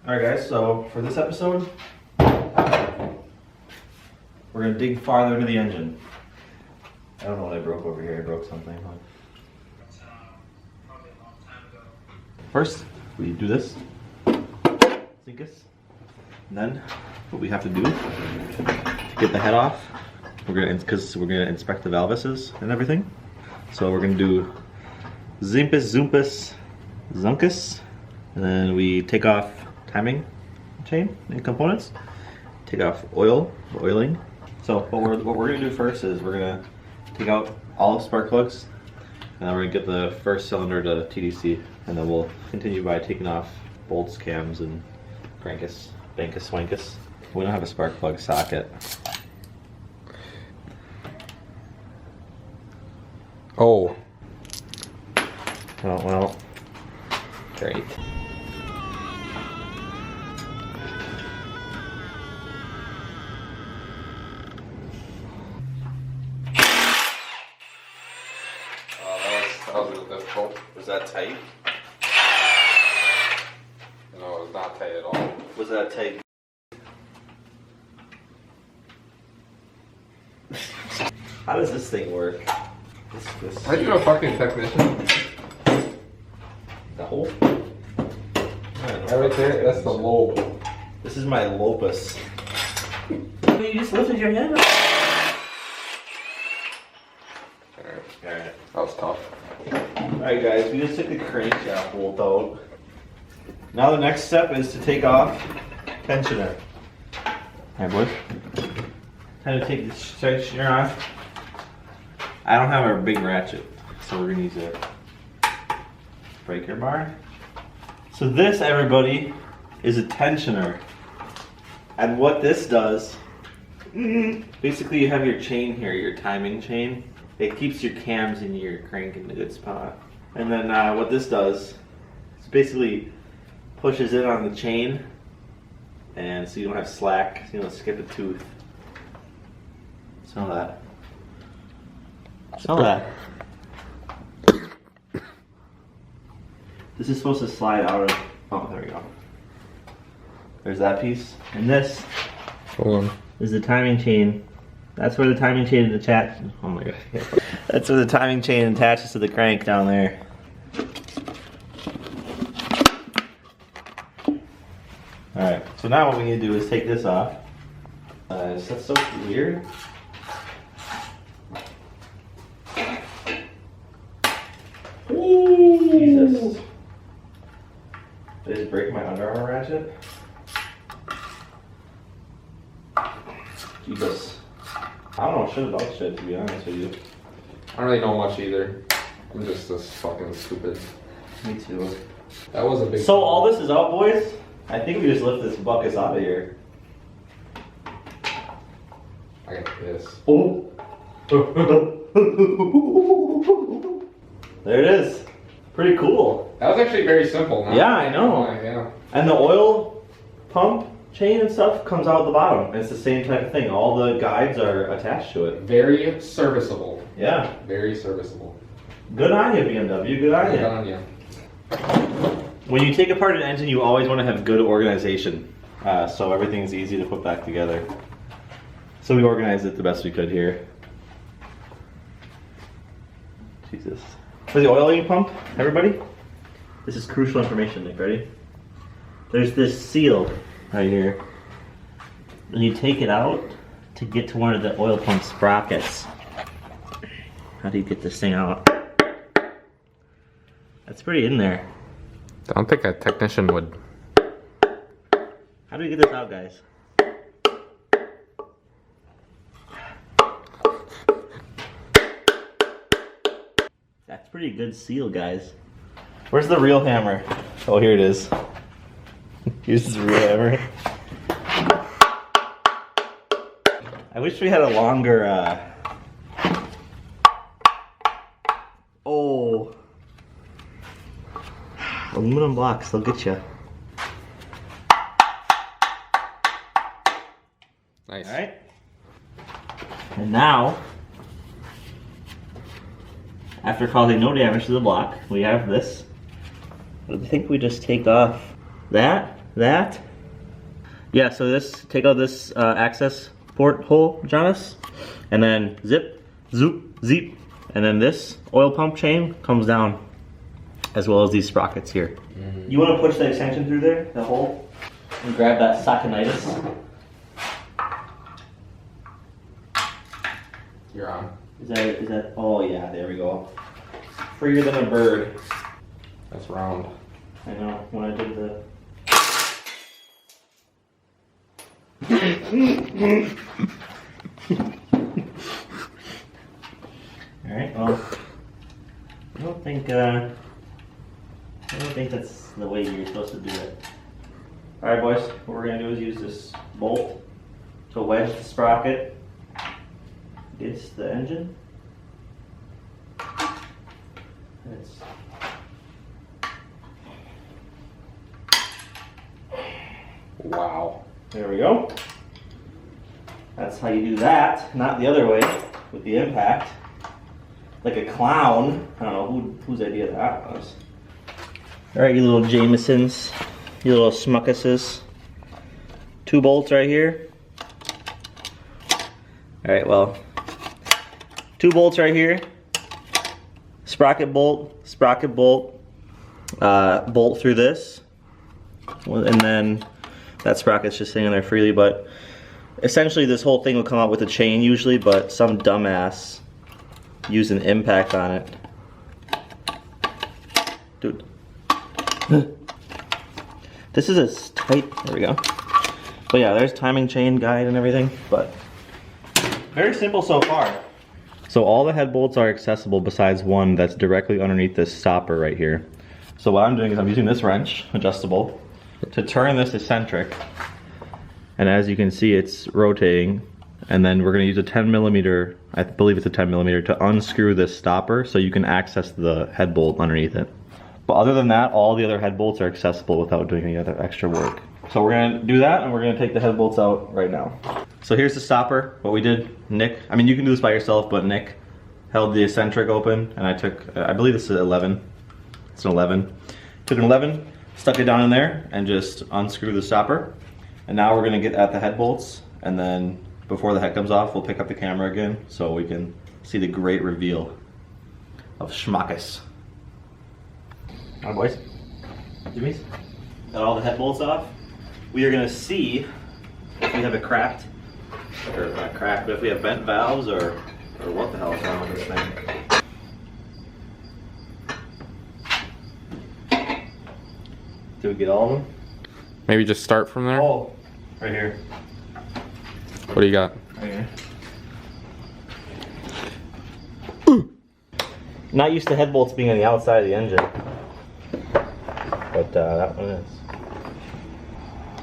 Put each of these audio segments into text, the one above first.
Alright guys, so for this episode, we're going to dig farther into the engine. I don't know what I broke over here, I broke something. First, we do this, sink us, and then what we have to do to get the head off, because we're gonna inspect the valvuses and everything. So we're gonna do zimpus, zumpus, zunkus, and then we take off timing chain and components, take off oiling. So what we're gonna do first is we're gonna take out all the spark plugs, and then we're gonna get the first cylinder to TDC, and then we'll continue by taking off bolts, cams, and crankus, bankus, wankus. We don't have a spark plug socket. Oh. Well, great. That was a little difficult. Was that tight? No, it was not tight at all. Was that tight? How does this thing work? Are you a fucking technician? The hole? Right there, that's the lobe. This is my lopus. You just lifted your hand up. Alright. That was tough. Alright guys, we just took the crankshaft bolt out. Now the next step is to take off tensioner. Alright boys. Time to take the tensioner off. I don't have a big ratchet, so we're gonna use a breaker bar. So this, everybody, is a tensioner. And what this does, basically you have your chain here, your timing chain. It keeps your cams and your crank in a good spot. And then what this does is basically pushes in on the chain, and so you don't have slack, so you don't skip a tooth. Smell that. Smell that. This is supposed to slide out of, oh, there we go. There's that piece. And this is the timing chain. That's where the timing chain attaches. Oh my god. That's where the timing chain attaches to the crank down there. Alright, so now what we need to do is take this off. That's so weird. Jesus. Did I just break my underarm ratchet? Jesus. I don't know shit about shit, to be honest with you. I don't really know much either. I'm just this fucking stupid. Me too. That was a big. So all this is out, boys. I think we just lift this bucket out of here. I got this. Oh. There it is. Pretty cool. That was actually very simple. Huh? Yeah, I know. Yeah. And the oil pump chain and stuff comes out the bottom. It's the same type of thing. All the guides are attached to it. Very serviceable. Yeah. Very serviceable. Good on you, BMW. Good on you. Good on you. When you take apart an engine, you always want to have good organization, so everything's easy to put back together. So we organized it the best we could here. Jesus. For the oiling pump, everybody, this is crucial information, Nick, ready? There's this seal right here, and you take it out to get to one of the oil pump sprockets. How do you get this thing out? That's pretty in there. I don't think a technician would. How do we get this out, guys? That's pretty good seal, guys. Where's the real hammer? Oh, here it is. Here's the real hammer. I wish we had a longer, oh. Aluminum blocks, they'll get you. Nice. All right. And now, after causing no damage to the block, we have this. I think we just take off that that. Yeah, so this, take out this access port hole, Jonas, and then zip, zoop, zip, and then this oil pump chain comes down, as well as these sprockets here. You want to push the extension through there, the hole, and grab that sockinitis. You're on. Is that, oh yeah, there we go. Freer than a bird. That's round. I know, when I did the... Alright, well, I don't think that's the way you're supposed to do it. Alright boys, what we're gonna do is use this bolt to wedge the sprocket against the engine. It's wow. there we go. That's how you do that, not the other way with the impact. Like a clown. I don't know whose idea that was. Alright, you little Jamesons, you little Smuckuses. 2 bolts right here. Alright, well, 2 bolts right here. Sprocket bolt, bolt through this. And then that sprocket's just sitting there freely, but essentially this whole thing will come out with a chain usually, but some dumbass used an impact on it. Dude. This is as tight, there we go. But yeah, there's timing chain guide and everything, but very simple so far. So all the head bolts are accessible besides one that's directly underneath this stopper right here. So what I'm doing is I'm using this wrench, adjustable, to turn this eccentric. And as you can see, it's rotating. And then we're gonna use a 10mm, I believe it's a 10mm, to unscrew this stopper so you can access the head bolt underneath it. But other than that, all the other head bolts are accessible without doing any other extra work. So we're gonna do that, and we're gonna take the head bolts out right now. So here's the stopper. What we did, Nick, I mean you can do this by yourself, but Nick held the eccentric open, and I took, I believe this is 11. It's an 11. Took an 11, stuck it down in there, and just unscrew the stopper. And now we're gonna get at the head bolts, and then before the head comes off, we'll pick up the camera again so we can see the great reveal of Schmuckus. Alright boys, Jimmy's, got all the head bolts off. We are gonna see if we have it cracked, or not cracked, but if we have bent valves or what the hell is wrong with this thing. Did we get all of them? Maybe just start from there? Oh, right here. What do you got? Right here. Not used to head bolts being on the outside of the engine. But that one is.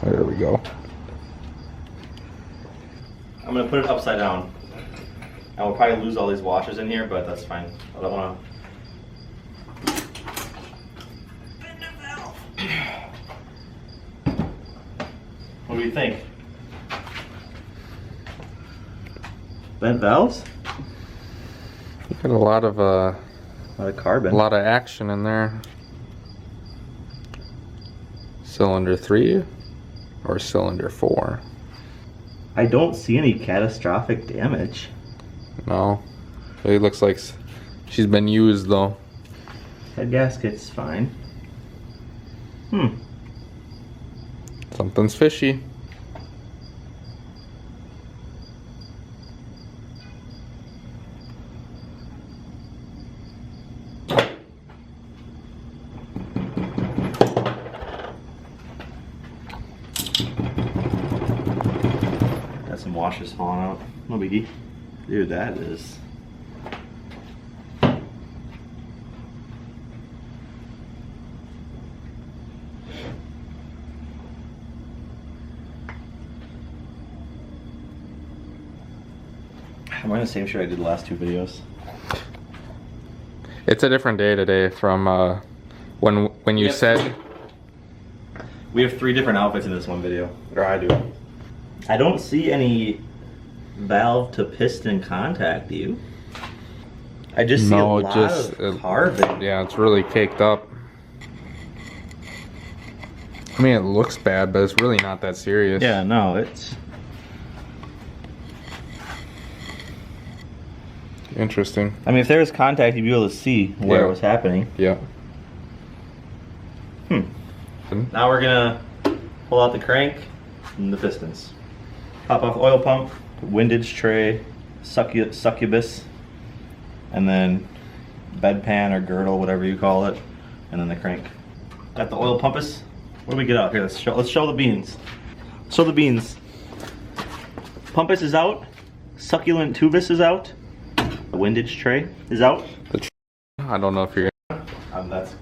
There we go. I'm gonna put it upside down. I will probably lose all these washers in here, but that's fine. I don't wanna. Bend the valve. What do you think? Bent valves? Got a lot of carbon. a lot of action in there. Cylinder 3 or cylinder 4? I don't see any catastrophic damage. No. It looks like she's been used though. Head gasket's fine. Something's fishy. Got some washers falling out. No biggie. Dude, that is... I'm wearing the same shirt I did the last 2 videos. It's a different day today from when you said... We have 3 different outfits in this one video. Or I do. I don't see any valve to piston contact, do you? I just see a lot of carbon. Yeah, it's really caked up. I mean, it looks bad, but it's really not that serious. Yeah, no, it's... Interesting. I mean, if there was contact, you'd be able to see where it was happening. Yeah. Now we're gonna pull out the crank and the pistons. Pop off oil pump, windage tray, succubus, and then bedpan or girdle, whatever you call it, and then the crank. Got the oil pumpus. What do we get out here? Let's show the beans. Show the beans. Pumpus is out. Succulent tubus is out. The windage tray is out. I don't know if you're.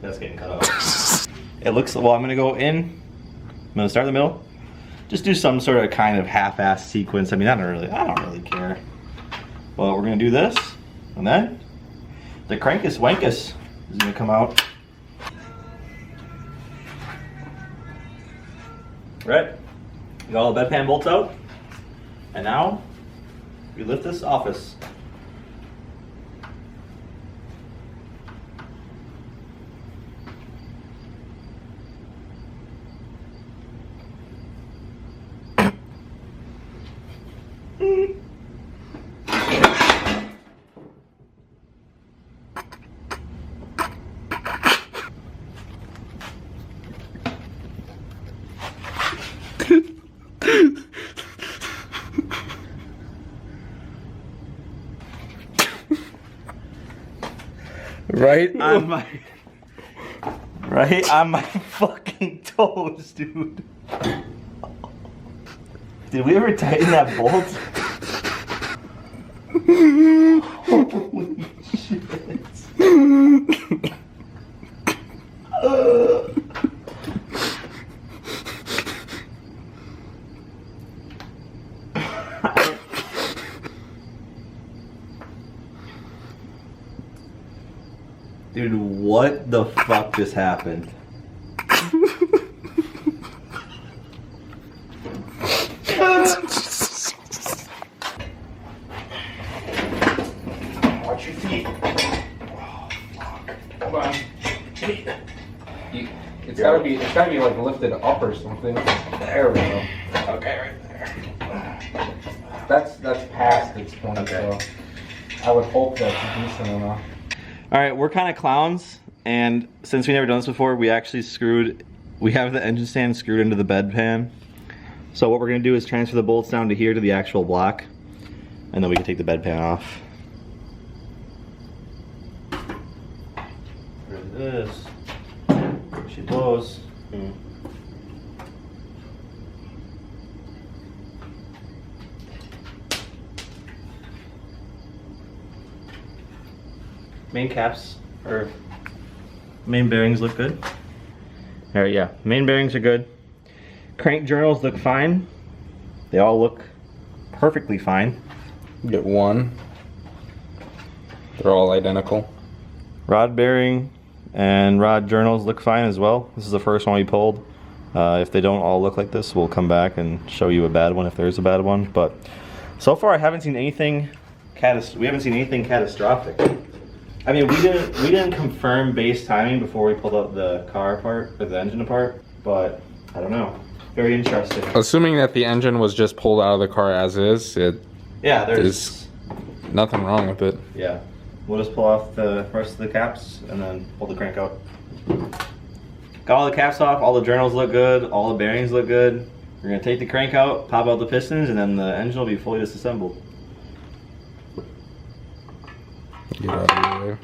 That's getting cut off. It looks, well, I'm gonna go in. I'm gonna start in the middle. Just do some sort of kind of half-assed sequence. I mean, I don't really care. Well, we're gonna do this, and then the crankus wankus is gonna come out. Right? We got all the bedpan bolts out, and now we lift this office. Right on my fucking toes, dude. Did we ever tighten that bolt? Holy shit. Dude, what the fuck just happened? Watch your feet. Oh, fuck. Come on. It's gotta be like lifted up or something. There we go. Okay, right there. That's past its point, Okay. so I would hope that's decent enough. Alright, we're kind of clowns, and since we never done this before, we actually we have the engine stand screwed into the bed pan. So what we're going to do is transfer the bolts down to here to the actual block, and then we can take the bed pan off. There it is. There she blows. Main caps, or main bearings look good. Alright, yeah, main bearings are good. Crank journals look fine. They all look perfectly fine. Get one. They're all identical. Rod bearing and rod journals look fine as well. This is the first one we pulled. If they don't all look like this, we'll come back and show you a bad one if there's a bad one. But so far, I haven't seen anything catastrophic. I mean, we didn't confirm base timing before we pulled out the car apart, or the engine apart, but I don't know. Very interesting. Assuming that the engine was just pulled out of the car as is, there's nothing wrong with it. Yeah. We'll just pull off the rest of the caps and then pull the crank out. Got all the caps off, all the journals look good, all the bearings look good. We're gonna take the crank out, pop out the pistons, and then the engine will be fully disassembled. Get out of here.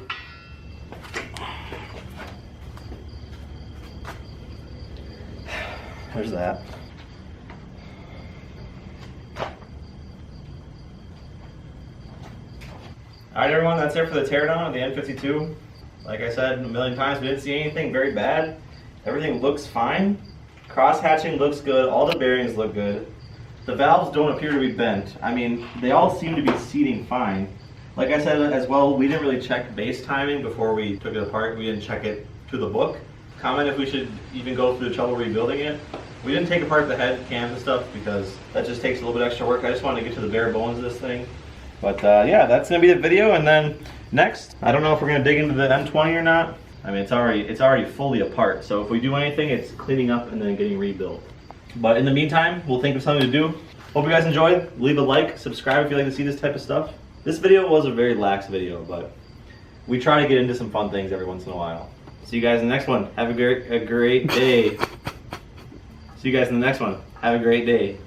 There's that. Alright everyone, that's it for the teardown of the N52. Like I said a million times, we didn't see anything very bad. Everything looks fine. Cross hatching looks good, all the bearings look good. The valves don't appear to be bent. I mean, they all seem to be seating fine. Like I said as well, we didn't really check base timing before we took it apart. We didn't check it to the book. Comment if we should even go through the trouble rebuilding it. We didn't take apart the head cams and stuff because that just takes a little bit extra work. I just wanted to get to the bare bones of this thing. But yeah, that's gonna be the video. And then next, I don't know if we're gonna dig into the M20 or not. I mean, it's already fully apart. So if we do anything, it's cleaning up and then getting rebuilt. But in the meantime, we'll think of something to do. Hope you guys enjoyed. Leave a like, subscribe if you like to see this type of stuff. This video was a very lax video, but we try to get into some fun things every once in a while. See you guys in the next one. Have a great day. See you guys in the next one. Have a great day.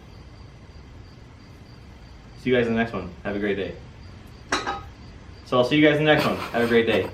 See you guys in the next one. Have a great day. So I'll see you guys in the next one. Have a great day.